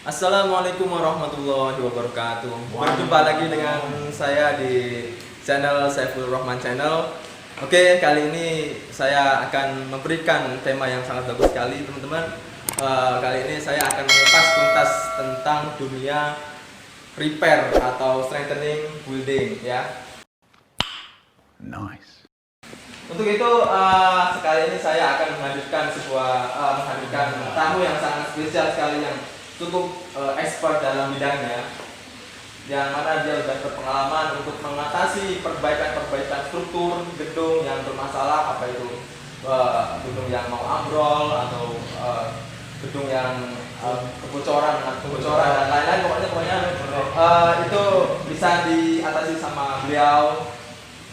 Assalamualaikum warahmatullahi wabarakatuh. Berjumpa lagi dengan saya di channel Saiful Rahman Channel. Oke, kali ini saya akan memberikan tema yang sangat bagus sekali, teman-teman. Kali ini saya akan mengupas tuntas tentang dunia repair atau strengthening building, ya. Nice. Untuk itu, sekali ini saya akan menghadirkan tamu yang sangat spesial sekali, yang cukup expert dalam bidangnya, yang mana dia sudah berpengalaman untuk mengatasi perbaikan struktur gedung yang bermasalah, apa itu gedung yang mau ambrol atau gedung yang kebocoran dan lain-lain. Pokoknya itu bisa diatasi sama beliau.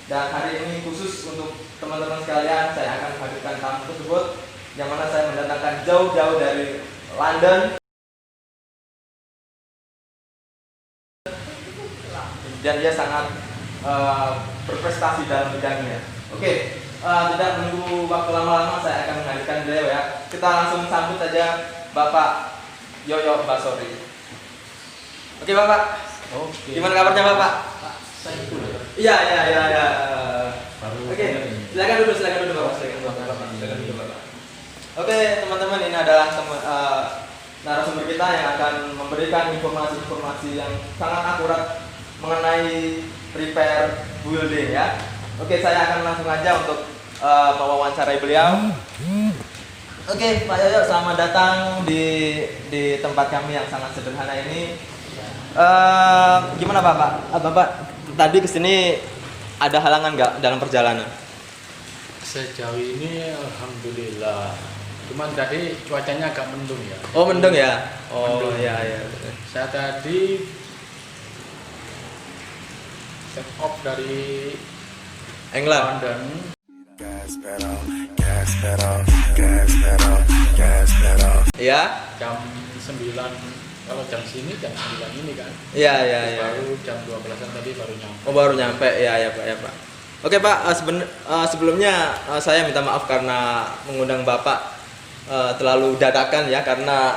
Dan hari ini khusus untuk teman-teman sekalian, saya akan menghadirkan tamu tersebut, yang mana saya mendatangkan jauh-jauh dari London. Dan dia sangat berprestasi dalam bidangnya. Oke, tidak menunggu waktu lama-lama, saya akan menghadirkan beliau, ya. Kita langsung sambut saja Bapak Yoyo Basori. Oke, Bapak. Oke. Gimana kabarnya, Bapak? Saiful. Iya. Baru Oke, silakan duduk, Bapak. Silakan duduk, Bapak. Oke, teman-teman, ini adalah narasumber kita yang akan memberikan informasi-informasi yang sangat akurat mengenai repair building, ya. Oke, saya akan langsung aja untuk mewawancarai beliau. Oke, Pak Yoyo, selamat datang di tempat kami yang sangat sederhana ini. Gimana Bapak? Bapak tadi kesini ada halangan nggak dalam perjalanan? Sejauh ini alhamdulillah. Cuman tadi cuacanya agak mendung ya. Oh, mendung ya? Oh, Mendung. iya. Saya tadi take off dari England. London Iya? jam 9. Kalau jam sini jam 9 ini kan. Iya. Baru jam 12-an tadi baru nyampe. Oh, baru nyampe. Ya, Pak. Oke, Pak, sebelumnya saya minta maaf karena mengundang Bapak terlalu dadakan, ya, karena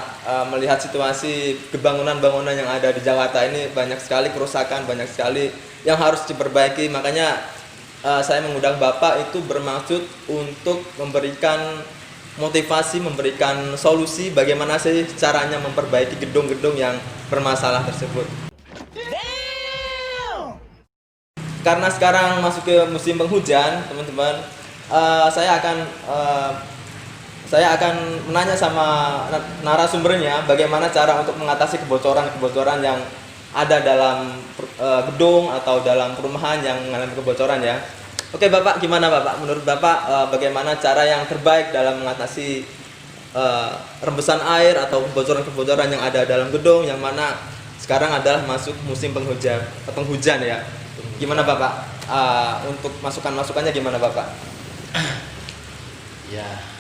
melihat situasi bangunan yang ada di Jakarta ini banyak sekali kerusakan, banyak sekali yang harus diperbaiki. Makanya saya mengundang Bapak itu bermaksud untuk memberikan motivasi, memberikan solusi bagaimana sih caranya memperbaiki gedung-gedung yang bermasalah tersebut. Karena sekarang masuk ke musim penghujan, teman-teman, saya akan menanya sama narasumbernya bagaimana cara untuk mengatasi kebocoran yang ada dalam gedung atau dalam perumahan yang mengalami kebocoran, ya. Oke, Bapak, gimana Bapak? Menurut Bapak bagaimana cara yang terbaik dalam mengatasi rembesan air atau kebocoran yang ada dalam gedung yang mana sekarang adalah masuk musim penghujan, ya. Gimana Bapak? Untuk masukannya gimana Bapak? Ya.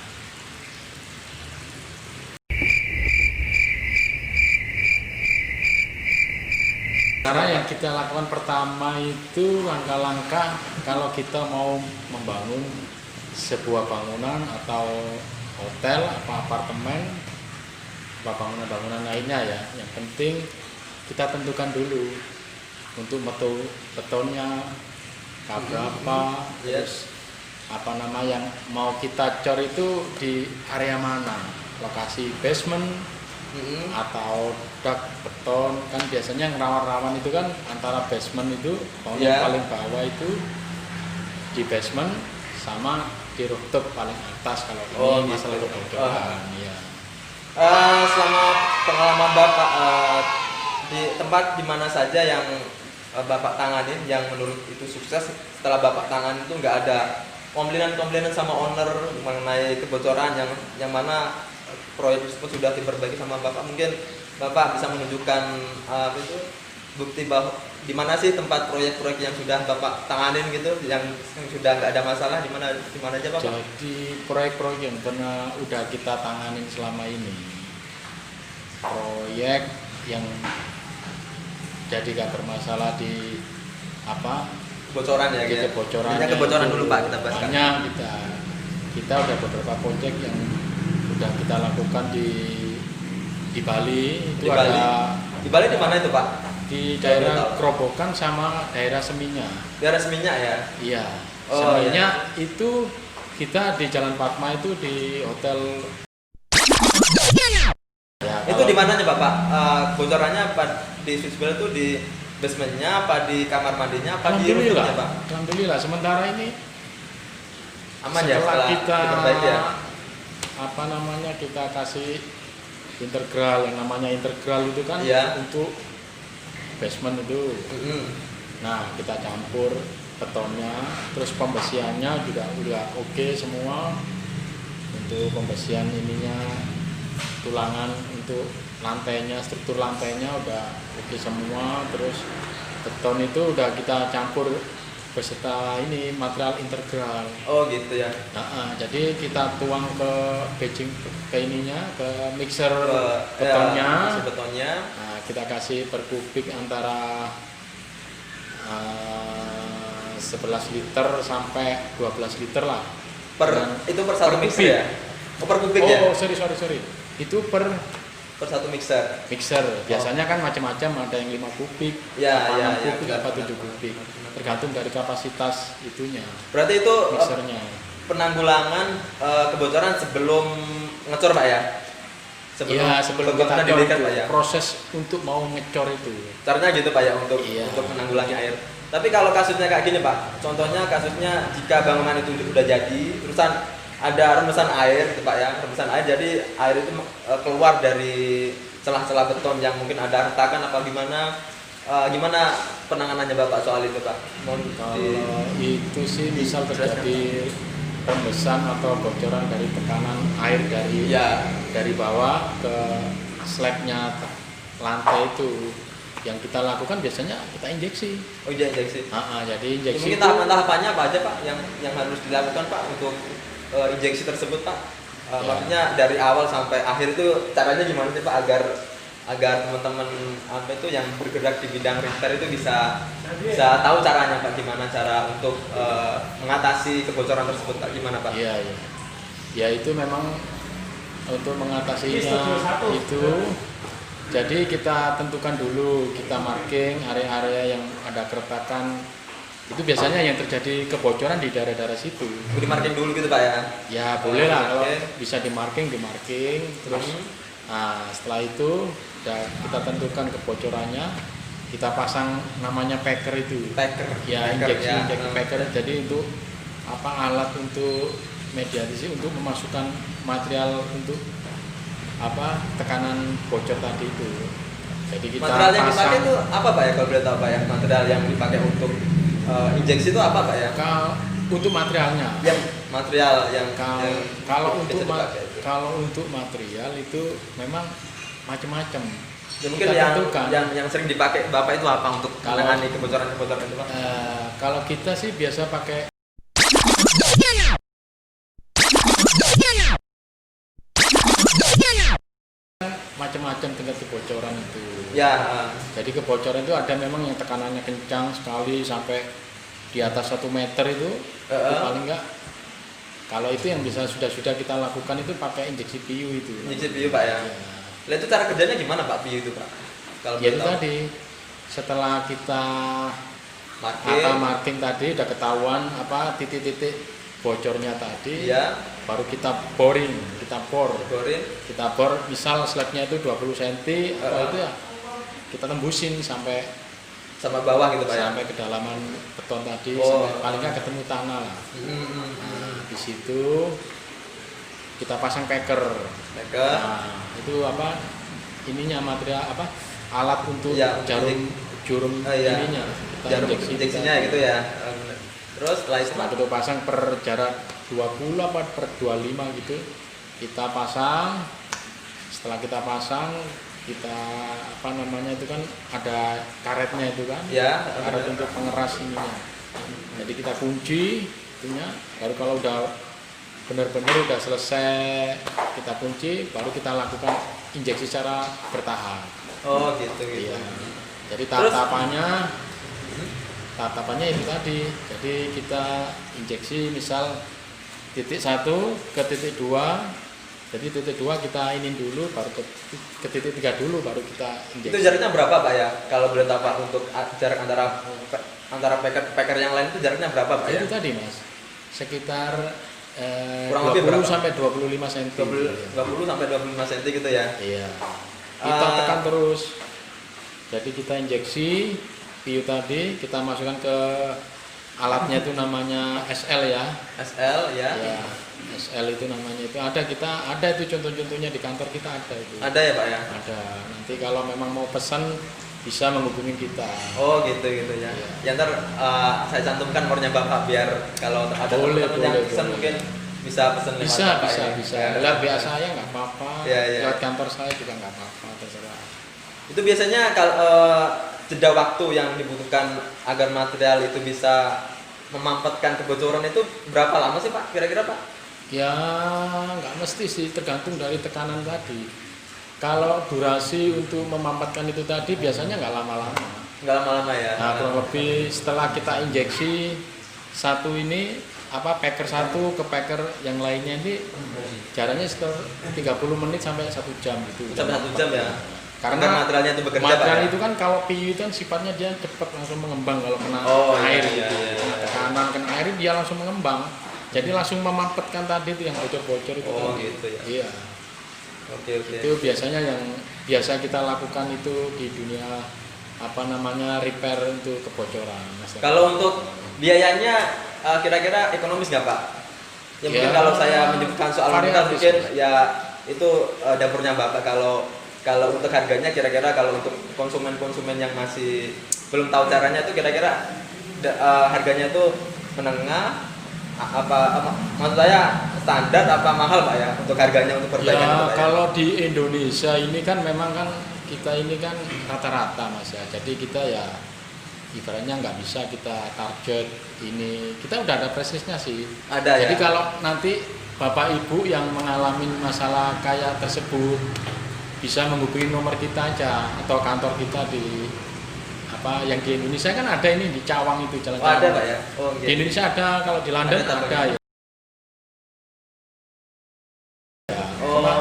Cara yang kita lakukan pertama itu langkah-langkah kalau kita mau membangun sebuah bangunan atau hotel, apartemen, bangunan lainnya, ya. Yang penting kita tentukan dulu untuk betonnya berapa, terus yang mau kita cor itu di area mana, lokasi basement atau dak beton. Kan biasanya yang rawan-rawan itu kan antara basement itu bangunan paling bawah itu di basement sama di rooftop paling atas kalau ini masalah kebocoran. Ya. Selama pengalaman Bapak di tempat di mana saja yang Bapak tanganin yang menurut itu sukses, setelah Bapak tangan itu nggak ada komplainan sama owner mengenai kebocoran yang mana proyek tersebut sudah diperbaiki sama Bapak, mungkin Bapak bisa menunjukkan bukti bahwa di mana sih tempat proyek-proyek yang sudah Bapak tanganin gitu, yang sudah nggak ada masalah, di mana aja Bapak? Jadi proyek-proyek yang pernah udah kita tanganin selama ini, proyek yang jadi gak bermasalah di kebocoran, ya, gitu. Kebocoran dulu Pak, kita bahas. Banyak kita udah beberapa proyek yang sudah kita lakukan di Di Bali itu Di Bali. ada Di Bali di mana itu Pak? di daerah Kerobokan sama daerah Seminyak. Daerah Seminyak ya. Iya. Oh, Seminyak itu kita di Jalan Padma itu di hotel. Ya, Itu di mananya Bapak? Bocorannya di Swissbell itu di basementnya, apa di kamar mandinya, apa di Alhamdulillah, roomnya Pak? alhamdulillah. Sementara ini Aman ya setelah setelah kita diperbaiki ya? apa namanya kita kasih integral, yang namanya integral itu kan Iya. untuk basement itu. Mm-mm. Nah, kita campur betonnya, terus pembesiannya juga udah oke semua. Untuk pembesian ininya, tulangan untuk lantainya, struktur lantainya udah oke semua. Terus beton itu udah kita campur beserta ini material integral. Oh gitu ya. Nah, jadi kita tuang ke ininya, ke mixer Ya, betonnya. isi betonnya. Nah, kita kasih per kubik antara 11 liter sampai 12 liter lah. Itu per satu per mixer kubik. ya? Oh per kubik ya? Oh, sorry. Itu per Per satu mixer. mixer. Biasanya kan macam-macam, ada yang 5 kubik, Ya, apa ya, 6 ya, kubik, benar, apa benar, 7 kubik. Tergantung dari kapasitas itunya, Berarti itu mixernya. penanggulangan kebocoran sebelum ngecor Pak ya? Iya, sebelum kita bangunan cor didirikan, itu, Pak ya? proses untuk mau ngecor itu. Caranya gitu Pak ya untuk Iya. menanggulangi air. Tapi kalau kasusnya kayak gini Pak, contohnya kasusnya jika bangunan itu udah jadi, terusan ada rembesan air gitu Pak ya, rembesan air, jadi air itu keluar dari celah-celah beton yang mungkin ada retakan apa gimana, gimana penanganannya Bapak soal itu Pak? Kalau itu sih misal terjadi rembesan atau bocoran dari tekanan air Ya, dari bawah ke slabnya lantai itu, yang kita lakukan biasanya kita injeksi. oh iya injeksi. Jadi injeksi Mungkin itu tahapan-tahapannya apa aja Pak yang harus dilakukan Pak untuk injeksi tersebut Pak? Ya. Maksudnya dari awal sampai akhir itu caranya gimana sih Pak agar teman-teman apa itu yang bergerak di bidang repair itu bisa tahu caranya Pak, gimana cara untuk mengatasi kebocoran tersebut Pak, gimana Pak? Iya. Ya itu memang untuk mengatasinya itu, jadi kita tentukan dulu, kita marking area-area yang ada keretakan. Itu biasanya yang terjadi kebocoran di daerah-daerah situ. Di marking dulu gitu Pak ya? Ya boleh lah, kalau Oke. bisa di marking terus. Nah, setelah itu kita tentukan kebocorannya, kita pasang namanya packer itu. Packer. Ya, Packer, injeksi packer. Jadi untuk alat untuk mediasi untuk memasukkan material untuk tekanan bocor tadi itu. Jadi kita Material yang pasang. dipakai itu apa Pak ya, kalau boleh tahu Pak ya? Material yang dipakai untuk injeksi itu apa Pak ya? Untuk materialnya. Yang material yang Kalau biasa dipakai itu. untuk material itu memang macam-macam. Ya, mungkin Kita tentukan. yang sering dipakai Bapak itu apa untuk Kalau- menangani kebocoran-kebocoran itu Pak? Kalau kita sih biasa pakai macam-macam tingkat kebocoran itu. Ya, Jadi kebocoran itu ada memang yang tekanannya kencang sekali sampai di atas 1 meter itu paling enggak. Kalau itu yang bisa sudah kita lakukan itu pakai injeksi PU itu. injeksi PU Pak ya. Ya. Lah itu cara kerjanya gimana Pak PU itu Pak? Kalau Ya boleh itu tahu. tadi, setelah kita Marking. marking tadi udah ketahuan titik-titik bocornya tadi, Iya, baru kita boring, kita bor, borin. misal slabnya itu 20 cm, itu ya kita tembusin sampai Sama bawah gitu Pak ya. sampai kedalaman beton tadi, Oh. sampai paling nggak ketemu tanah lah. Nah, di situ kita pasang packer. Packer. Nah, itu ininya material alat untuk Ya, jurum iya. ininya. Kita Jarum injeksi injeksinya kita. gitu ya. Terus setelah itu Setelah kita pasang per jarak 20 apa per 25 gitu, kita pasang. Setelah kita pasang, kita itu kan ada karetnya itu kan, ya, karet untuk pengeras ininya. Jadi kita kunci itunya, baru kalau udah benar-benar udah selesai kita kunci, baru kita lakukan injeksi secara bertahap. oh gitu gitu. Iya. Jadi Terus- tatapannya itu tadi. Jadi kita injeksi misal titik 1 ke titik 2 Jadi titik 2 kita ini dulu, baru ke titik 3 dulu, baru kita Itu injeksi. jaraknya berapa Pak ya? Kalau boleh tahu Pak, untuk jarak antara peker ke peker yang lain itu jaraknya berapa Pak ya? Itu tadi Mas, sekitar Kurang lebih 20 berapa? sampai 25 cm. 20 sampai 25 cm gitu ya. Iya. Kita Ah. tekan terus. Jadi kita injeksi PU tadi, kita masukkan ke alatnya itu namanya SL ya. SL ya. Ya, SL itu namanya itu ada itu contoh-contohnya di kantor kita ada itu. Ada ya Pak ya? Ada. Nanti kalau memang mau pesan bisa menghubungi kita. Oh gitu ya. Iya. Ya ntar saya cantumkan nomornya Bapak biar kalau ada Boleh, teman-teman yang boleh, pesan boleh. mungkin bisa pesan lewat Bisa, Bapak bisa, ya. bisa. Ya. Lewat WA saya nggak apa-apa. Iya, iya. Lewat kantor saya juga nggak apa-apa, terserah. Itu biasanya kalau jeda waktu yang dibutuhkan agar material itu bisa memampatkan kebocoran itu berapa lama sih Pak? Kira-kira Pak? Ya nggak mesti sih, tergantung dari tekanan tadi. Kalau durasi untuk memampatkan itu tadi biasanya nggak lama-lama. Nggak lama-lama ya? Nah, kurang lebih setelah kita injeksi satu ini packer satu ke packer yang lainnya ini jaraknya sekitar 30 menit sampai 1 jam gitu. Sampai 1 jam ya? Karena Agar materialnya itu bekerja material Pak ya? itu kan kalau PU itu kan sifatnya dia cepat langsung mengembang kalau kena Oh, iya, air iya, gitu. iya, iya. Tekanan kena air dia langsung mengembang. Jadi langsung memampatkan tadi itu yang bocor-bocor itu Oh tadi. gitu ya? Iya. Oke. Itu biasanya yang biasa kita lakukan itu di dunia repair untuk kebocoran. Mas. Kalau untuk biayanya kira-kira ekonomis nggak Pak? Ya mungkin Ya, kalau saya menyebutkan soal montas variatif. mungkin ya itu dapurnya Bapak. Kalau untuk harganya kira-kira kalau untuk konsumen-konsumen yang masih belum tahu caranya itu kira-kira harganya itu menengah maksud saya standar apa mahal Pak ya untuk harganya untuk perbaikan itu, Ya Pak, ya? kalau di Indonesia ini kan memang kan kita ini kan rata-rata Mas ya. Jadi kita ya ibaratnya nggak bisa kita target ini. Kita udah ada presisnya sih. Ada Jadi ya? kalau nanti Bapak Ibu yang mengalami masalah kayak tersebut bisa menghubungi nomor kita aja atau kantor kita di yang di Indonesia kan ada ini di Cawang itu Jalan Oh, ada Cawang. Pak ya? Oh Di gitu. Indonesia ada, kalau di London Ada, ada ya. Oh. Cuma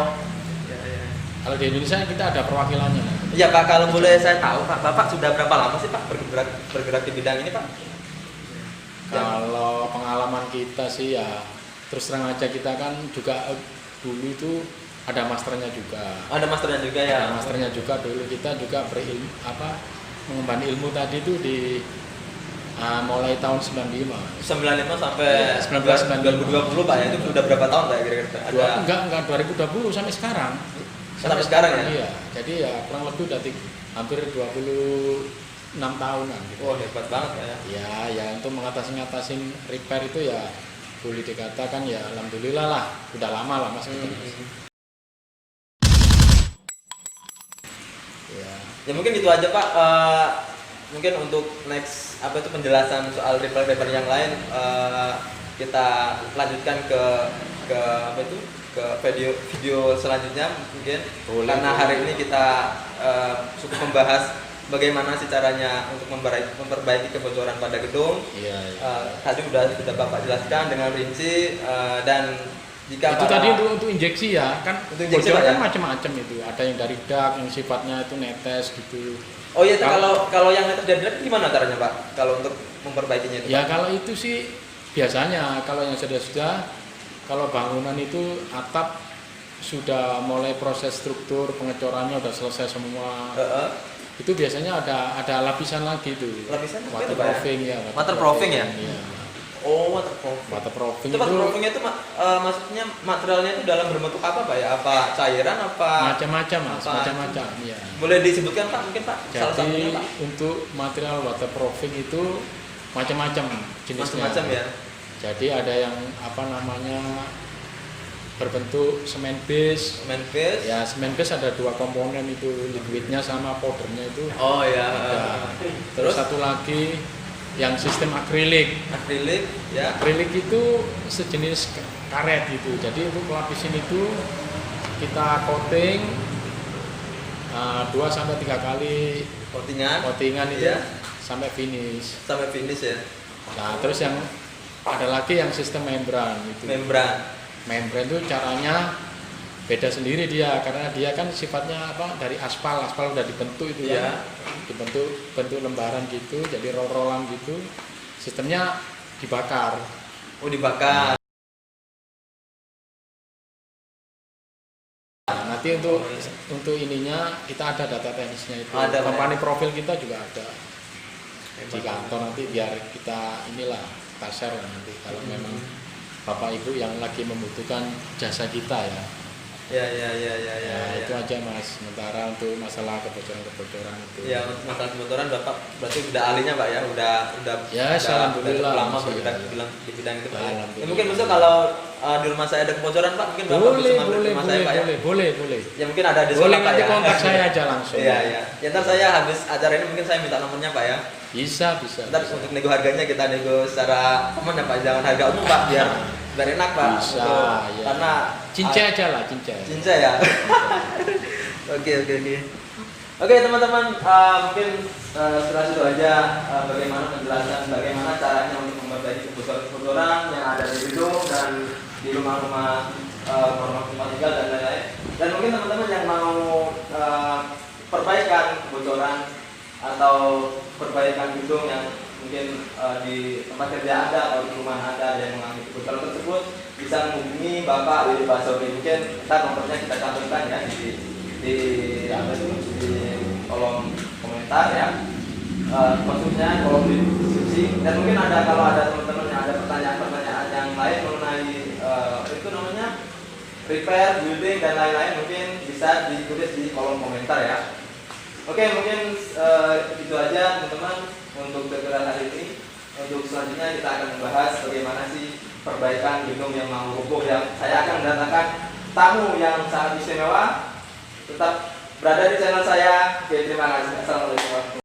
Ya, ya. kalau di Indonesia kita ada perwakilannya. Iya Pak, kalau boleh saya tahu Pak, Bapak sudah berapa lama sih Pak bergerak di bidang ini Pak? Kalau pengalaman kita sih ya terus terang aja kita kan juga dulu itu ada masternya juga. Ada masternya juga ya? Ada masternya juga dulu kita juga mengemban ilmu tadi itu di mulai tahun 95. 95 sampai 1995. 2020 Pak ya, itu udah berapa tahun Pak ya kira-kira? Enggak 2020 sampai sekarang. Sampai sekarang ya? Iya. Jadi ya kurang lebih udah hampir 26 tahunan gitu. Wah hebat banget Pak ya. Ya untuk mengatasi repair itu ya boleh dikatakan ya alhamdulillah lah, udah lama lah Mas. Ya. Ya mungkin itu aja Pak. Mungkin untuk next penjelasan soal repair yang lain kita lanjutkan ke video selanjutnya mungkin. Boleh, Karena boleh. hari ini kita cukup membahas bagaimana sih caranya untuk memperbaiki kebocoran pada gedung. Iya. Tadi sudah Bapak jelaskan dengan rinci dan jika Itu tadi untuk injeksi ya, kan Untuk injeksi, bocor Pak, kan ya? macam-macam itu. Ada yang dari dak yang sifatnya itu netes gitu. Oh iya, kalau yang terjadi gimana caranya Pak? Kalau untuk memperbaikinya itu? Ya Pak? kalau itu sih biasanya kalau yang sudah kalau bangunan itu atap sudah mulai proses struktur pengecorannya udah selesai semua. Itu biasanya ada lapisan lagi itu. Lapisan apa itu, Pak, ya? waterproofing ya. Waterproofing ya? Iya. Oh, waterproofing. Waterproofing Itu waterproofingnya itu maksudnya materialnya itu dalam berbentuk apa Pak ya? Apa cairan apa? macam-macam Mas, apa- macam-macam ya. Boleh disebutkan Pak mungkin Pak? Salah Jadi satunya Pak? untuk material waterproofing itu macam-macam jenisnya. Macam-macam ya. Jadi ada yang berbentuk semen base. Semen base. Ya semen base ada dua komponen itu, liquidnya sama powdernya itu. Oh ya. Ada. Terus Terus satu lagi yang sistem akrilik. akrilik ya. Akrilik itu sejenis karet gitu. Jadi untuk lapisin itu kita coating 2 sampai 3 kali coatingan itu ya. sampai finish. Sampai finish ya. Nah, terus yang ada lagi yang sistem membran itu. Membran. Membran itu caranya beda sendiri dia karena dia kan sifatnya apa dari aspal udah dibentuk itu Iya. kan, bentuk lembaran gitu, jadi roll-rollan gitu, sistemnya dibakar. Oh, dibakar. Nah, nanti untuk ininya kita ada data teknisnya itu, Ada, company profil kita juga ada di Hebat. kantor nanti biar kita inilah kita share lah nanti kalau memang bapak ibu yang lagi membutuhkan jasa kita ya. Ya. Itu aja mas, sementara untuk masalah kebocoran itu. Ya, untuk masalah kebocoran Bapak berarti udah ahlinya Pak ya, udah Ya, alhamdulillah, udah lama masih, bergerak ya. di bidang itu Pak. Ya. Alhamdulillah. Ya, mungkin besok kalau di rumah saya ada kebocoran Pak, mungkin Bapak bisa mampir ke rumah saya Pak ya. Boleh. Ya mungkin ada di Boleh sekolah Pak nanti ya. kontak saya aja langsung. Iya. Ya, ntar saya habis acara ini mungkin saya minta nomornya Pak ya. Bisa. Ntar untuk nego harganya kita nego secara aman ya Pak, jangan harga umum Pak biar enak Pak. Bisa, ya. Karena cincai aja lah, cincai. Cinca ya. Oke. Oke teman-teman, mungkin setelah itu aja bagaimana penjelasan bagaimana caranya untuk memperbaiki kebocoran yang ada di gedung dan di rumah-rumah tempat tinggal dan lain-lain. Dan mungkin teman-teman yang mau perbaikan kebocoran atau perbaikan gedung yang mungkin di tempat kerja Anda atau di rumah Anda yang mengalami kebocoran tersebut bisa menghubungi Bapak Willy Basobi. Mungkin kita nomornya kita cantumkan ya di kolom komentar ya, maksudnya kolom deskripsi. Dan mungkin kalau ada teman-teman yang ada pertanyaan-pertanyaan yang lain mengenai itu namanya repair, building dan lain-lain, mungkin bisa ditulis di kolom komentar ya. Oke, mungkin itu aja teman-teman untuk tutorial hari ini. Untuk selanjutnya kita akan membahas bagaimana sih perbaikan gedung yang mau roboh, yang saya akan mendatangkan tamu yang sangat istimewa. Tetap berada di channel saya. Oke, terima kasih. Assalamualaikum warahmatullahi wabarakatuh.